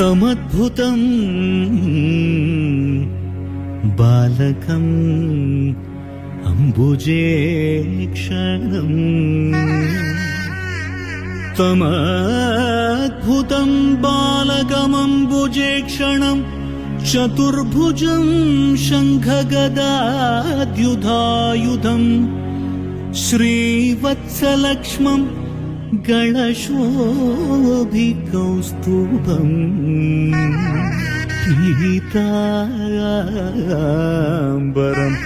तमद्भुतं बालकम् अम्बुजे क्षणम् तमद्भुतं बालकमम्बुजे क्षणम् चतुर्भुजं शङ्खगदाद्युधायुधम् श्रीवत्सलक्ष्मम् गणशोभिकौस्तुभम् पीताम्बरम्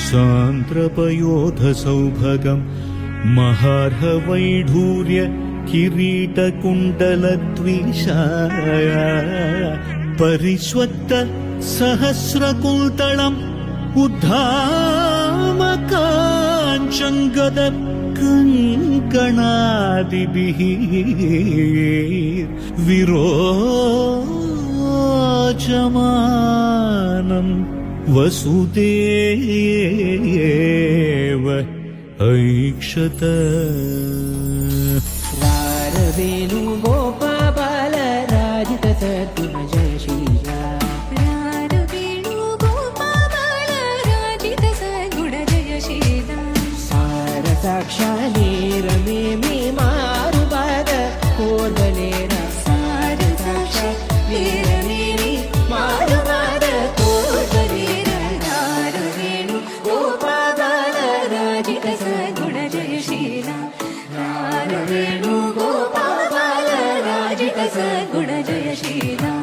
सान्द्रपयोधसौभगम् महार्हवैढूर्य किरीटकुण्डलद्विषाय परिष्वक्त सहस्रकुन्तलम् उद्धामकाञ्चङ्गद कङ्कणादिभिः विरोचमानम् वसुदेव ऐक्षत वेणुगोपाल राजित सद्गुण जय श्रीराम वेणुगोपाल राजित सद्गुण जय श्रीराम सार साक्षात् रमे मे मारुबाद कोर्बलेर सार साक्षात् रमे मे मारुबाद कोर्बलेर वेणुगोपाल राजित सद्गुण जय श्रीराम वेणुगोपाल राजित सद्गुण जय श्रीराम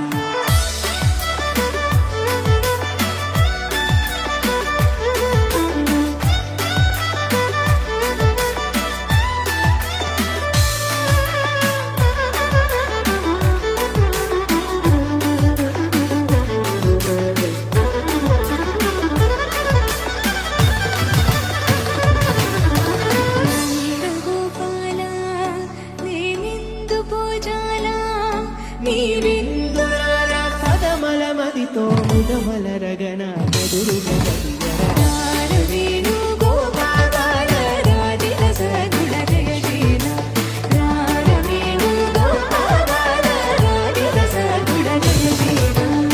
సదమలమదితో ముదమలరగన ఎదురుగా వేణుగోపాల రాజిత సద్గుణ జయ శ్రీరామ వేణుగోపాల రాజిత సద్గుణ జయ శ్రీరామ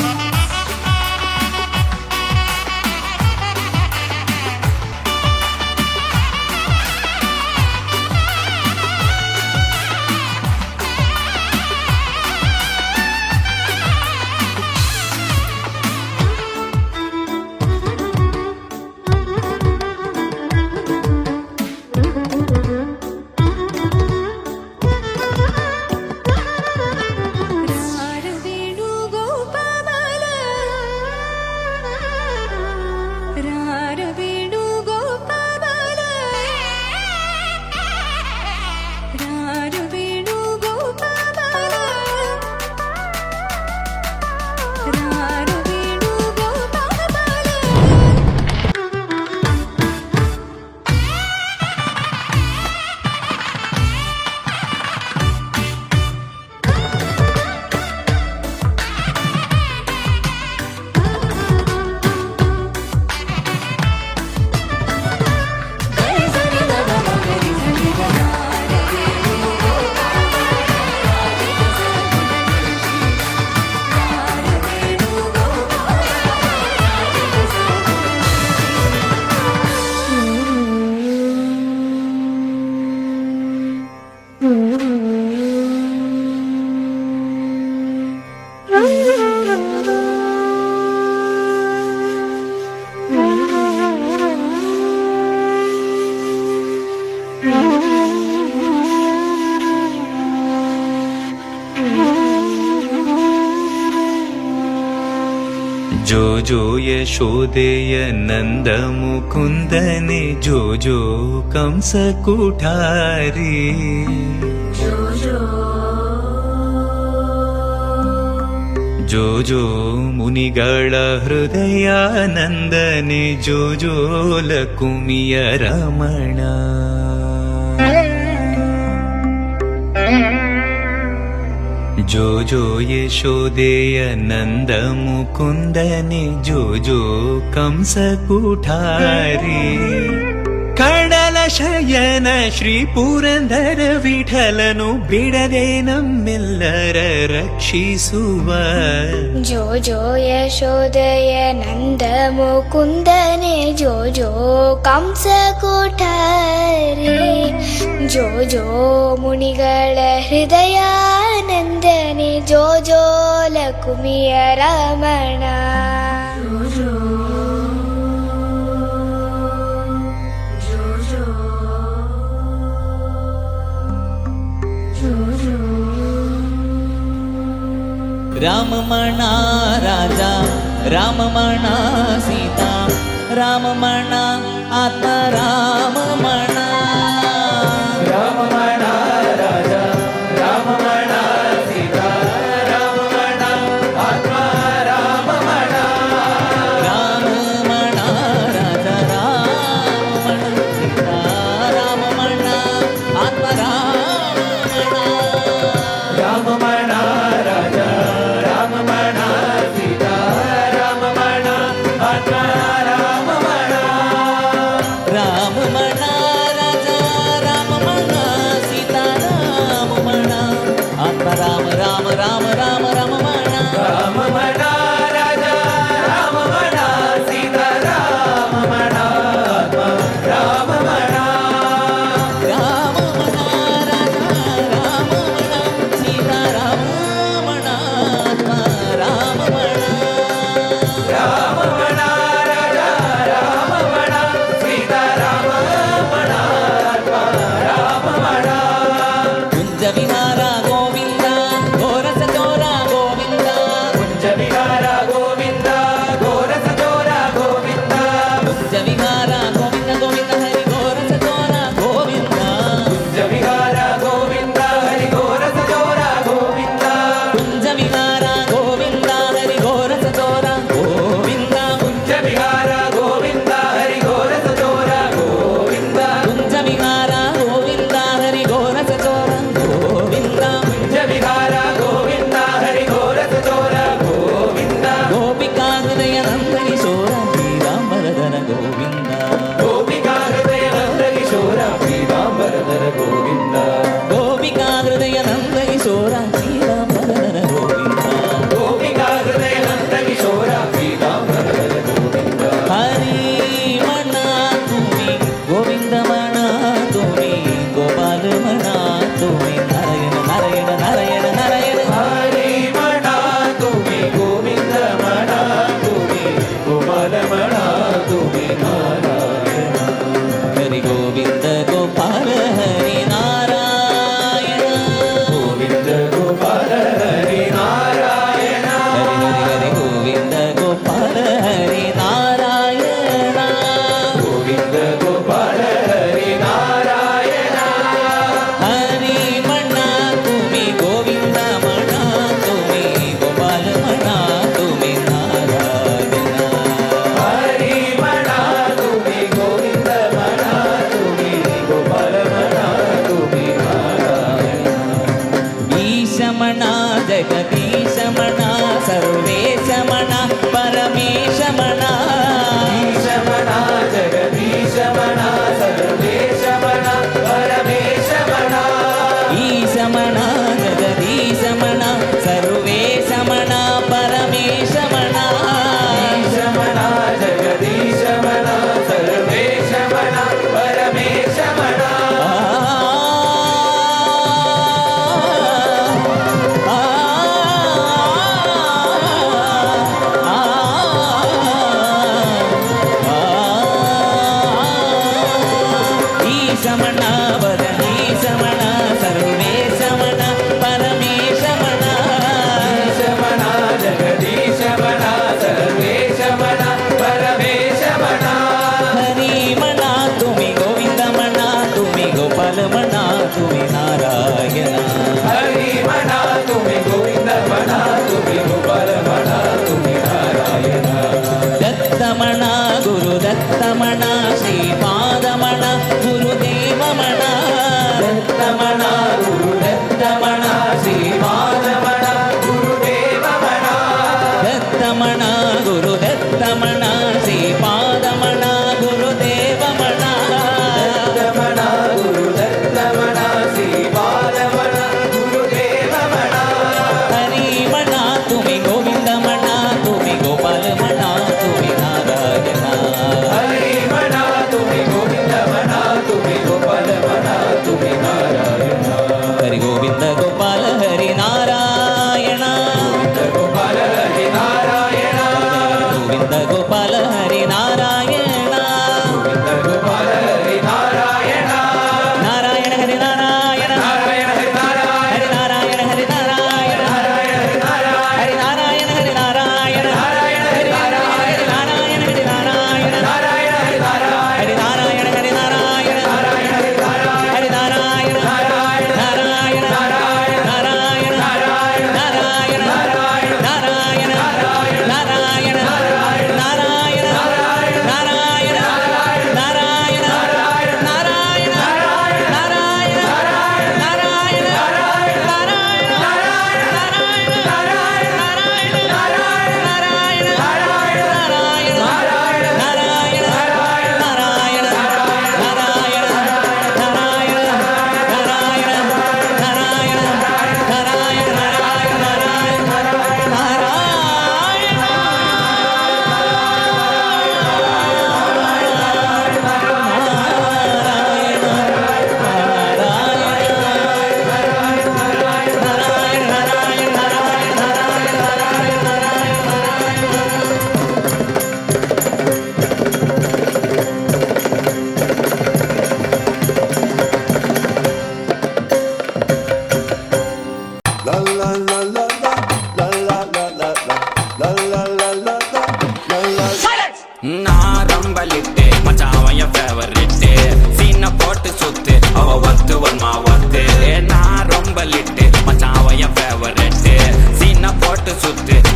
जो जो यशोदेय नंद मुकुंदने जो जो कंस कुठारी जो जो मुनिಗಳ हृदयानंदने जो जो लकुमिय रमण जो जो यशोदेय नंद मुकुंदने जो जो कंस कुठारी कड़ल ಶಯನ ಶ್ರೀ ಪುರಂದರ ವಿಠಲನು ಬಿಡದೆ ನಮ್ಮೆಲ್ಲರ ರಕ್ಷಿಸುವ ಜೋ ಜೋ ಯಶೋದಯ ನಂದ ಮುಕುಂದನೆ ಜೋ ಜೋ ಕಂಸ ಕೋಠಾರಿ ಜೋ ಜೋ ಮುನಿಗಳ ಹೃದಯಾನಂದನೆ ಜೋ ಜೋ ಲಕುಮಿಯ ರಮಣ ರಾಮಮಣ ರಾಜ ರಾಮಮಣ ಸೀತಾ ರಾಮಮಣ ಆತ್ಮ ರಾಮಮಣ ರಾಮಮಣ ರಾಜ ರಾಮಮಣ ಸೀತಾ ರಾಮಮಣ ಆತ್ಮ ರಾಮಮಣ ರಾಮಮಣ ರಾಜ ರಾಮಮಣ ಸೀತಾ ರಾಮಮಣ ಆತ್ಮ ರಾಮಮಣ ರಾಮಮಣ ರಾಜ ರಾಮಮಣ ಸೀತಾ ರಾಮಮಣ ಆತ್ಮ ರಾಮಮಣ ರಾಮಮಣ ರಾಜ ರಾಮಮಣ ಸೀತಾ ರಾಮಮಣ ಆತ್ಮ ರಾಮ ರಾಮ ರಾಮ ರಾಮ ರಾಮಮಣ ರಾಮಮಣ ರಾಜ ರಾಮಮಣ ಸೀತಾ ರಾಮಮಣ ಆತ್ಮ ರಾಮಮಣ ರಾಮಮಣ ರಾಜ ರಾಮಮಣ ಸೀತಾ ರಾಮಮಣ ಆತ್ಮ ರಾಮಮಣ ರಾಮಮಣ ರಾಜ ರಾಮಮಣ ಸೀತಾ ರಾಮಮಣ ಆತ್ಮ ರಾಮಮಣ ಕುಂಜ ವಿಹಾರ ಗೋವಿಂದ ಘೋರಸ ಚೋರ ಗೋವಿಂದ ಕುಂಜ ವಿಹಾರ ಗೋವಿಂದ ಘೋರಸ ಚೋರ ಗೋವಿಂದ ಕುಂಜ ವಿಹಾರ ಗೋವಿಂದ ಗೋವಿಂದ ಹರಿ ಘೋರಸ ಚೋರ ಗೋವಿಂದ ಕುಂಜ ವಿಹಾರ ಗೋವಿಂದ ಹರಿ ಘೋರಸ ಚೋರ ಗೋವಿಂದ ಕುಂಜ ವಿಹಾರ ಗೋವಿಂದ ಹರಿ ಘೋರಸ ಚೋರ ಗೋವಿಂದ ಕುಂಜ ವಿಹಾರ ಗೋವಿಂದ ಹರಿ ಘೋರಸ ಚೋರ ಗೋವಿಂದ ಕುಂಜ ವಿಹಾರ ಗೋವಿಂದ ಹರಿ ಘೋರಸ ಚೋರ ಗೋವಿಂದ ಕುಂಜ ವಿಹಾರ ಗೋವಿಂದ ಹರಿ ಘೋರಸ ಚೋರ ಗೋವಿಂದ ಗೋಪಿಕಾ ಹೃದಯ ನಂದ ಕಿಶೋರ ಶ್ರೀರಾಮರಧರ ಗೋವಿಂದ ಗೋಪಿಕಾ ಹೃದಯ ನಂದ ಕಿಶೋರ ಪೀತಾಂಬರಧರ ಗೋವಿಂದ ಗೋಪಿಕಾ ಹೃದಯ ನಂದ ಕಿಶೋರ ಶ್ರೀರಾಮರಧರ ಗೋವಿಂದ ಗೋಪಿಕಾ ಹೃದಯ ನಂದ ಕಿಶೋರ ಪೀತಾಂಬರಧರ ಗೋವಿಂದ ಹರಿ ಮಣ ತುಮಿ ಗೋವಿಂದ ಮಣ ತುಮಿ ಗೋಪಾಲ ಮಣ ತುಮಿ ನಾರಾಯಣ ನಾರಾಯಣ ನಾರಾಯಣ ನಾರಾಯಣ ಹರಿ ಮಣ ತುಮಿ ಗೋವಿಂದ ಮಣ ತುಮಿ ಗೋಪಾಲ ಮಣ ತುಮಿ ನಾರಾಯಣ ಹರಿ ಗೋವಿಂದ ಗೋಪಾಲ ಹರಿ ನಾರಾಯಣ ಗೋವಿಂದ ಗೋಪಾಲ ಹರಿ ನಾರಾಯಣ ಹರಿ ಹರಿ ಹರಿ ಗೋವಿಂದ ಗೋಪಾಲ ಹರಿ ನಾರಾಯಣ ಗೋವಿಂದ ಗೋಪಾಲ ಹರಿ ನಾರಾಯಣ ಹರಿ ಮಣ್ಣ ತುಮಿ ಗೋವಿಂದ ಮಣ ತುಮಿ ಗೋಪಾಲ ಮಣ ತುಮಿ ನಾರಾಯಣ ಹರಿ ಮಣ ತುಮಿ ಗೋವಿಂದ ಮಣ ತುಮಿ ಗೋಪಾಲ ಮಣ ತುಮಿ ನಾರಾಯಣ ಈಶಮಣ ಜಗದೀಶಮಣ ಸರ್ವೇಶಮಣ ಪರಮೇಶಮಣ ಈಶಮಣ ಜಗದೀಶಮಣ ಸರ್ವೇಶಮಣ ಪರಮೇಶಮಣ ಈಶಮಣ ಜಗದೀಶಮಣ ಸರ್ವೇಶಮಣ ಪರಮೇಶಮಣ ಈಶಮಣ ಜಗದೀಶಮಣ ಸರ್ವೇಶಮಣ ಪರಮೇಶಮಣ ಈಶಮಣ ಬದನೀಶಮಣ ಸರ್ವೇಶಮಣ ಪರಮೇಶಮಣ ಈಶಮಣ ಜಗದೀಶಮಣ ಸರ್ವೇಶಮಣ ಪರಮೇಶಮಣ ಹರಿಮಣ ತುಮಿ ಗೋವಿಂದಮಣ ತುಮಿ ಗೋಪಾಲಮಣ ತುಮಿ ನಾರಾಯಣ ಹರಿ ಮಣ ತುಮಿ ಗೋವಿಂದ ಮಣ ತುಮಿ ಗೋಪಾಲ ಮಣ ತುಮಿ ನಾರಾಯಣ ದತ್ತಮಣ ಗುರು ದತ್ತಮಣ ಶ್ರೀಪಾದಮಣ ಗುರುದೇವಮಣ ದತ್ತಮಣ ಗುರು ದತ್ತಮಣ ಶ್ರೀಪಾದಮಣ ಗುರುದೇವಮಣ ದತ್ತಮಣ ಗುರು ದತ್ತಮಣ ಶ್ರೀಪಾದಮಣ ಗುರುದೇವಮಣ ದತ್ತಮಣ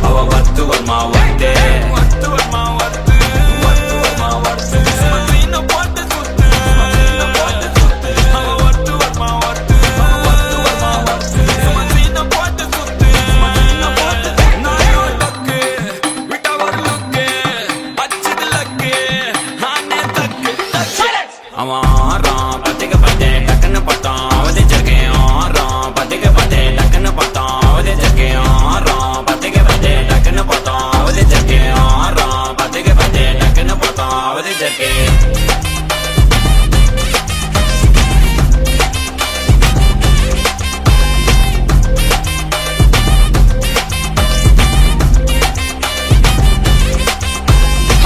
அவ வத்து வருமா வத்து வத்து வருமா வத்து வத்து வருமா வத்து சீன போட்டு சுத்து போட்டு சுத்து அவ வத்து வருமா வத்து வத்து வருமா வத்து சீன போட்டு சுத்து சீன போட்டு நாயோ டக்கு விட்ட ஒரு லுக்கு அச்சது லக்கு ஆனே தக்கு அவன் ஆறான் பத்திக்க பத்தே டக்குன்னு பார்த்தான் அவதே ஜர்க்கேன் ஆறான் பத்திக்க பத்தே டக்குன்னு பார்த்தான் அவதே ஜர்க்கேன் ஆறான் பத்திக்க பத்தே டக்குன்னு பார்த்தான் அவதே ஜர்க்கேன் ஆறான் பத்திக்க பத்தே டக்குன்னு பார்த்தான் அவதே ஜர்க்கேன்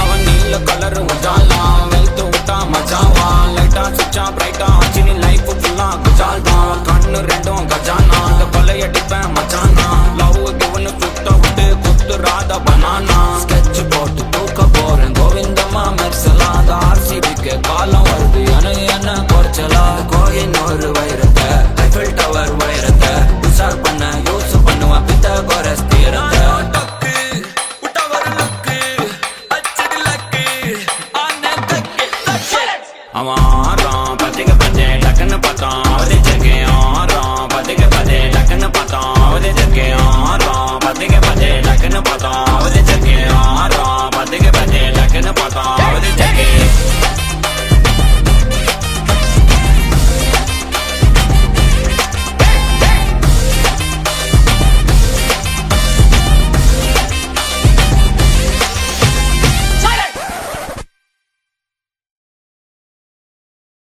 அவன் நீல கலர் உஜாலா வெல்த்து விட்டா மஜாவா லைட்டா சுச்சா பிரைட்டா ஆச்சினி லைஃப் ஃபுல்லா குஜால் தான் கண்ணு ரெண்டும் கஜானா அந்த கொலையடிப்பேன் மச்சானா லவ் கிவனு சுத்த விட்டு குத்து ராதா பனானா ஸ்கெட்ச் போட்டு தூக்க போறேன் கோவிந்தமா மெர்சலாத ஆர்சிபிக்கு காலம் வருது என்ன குறைச்சலா கோயின் ஒரு வைர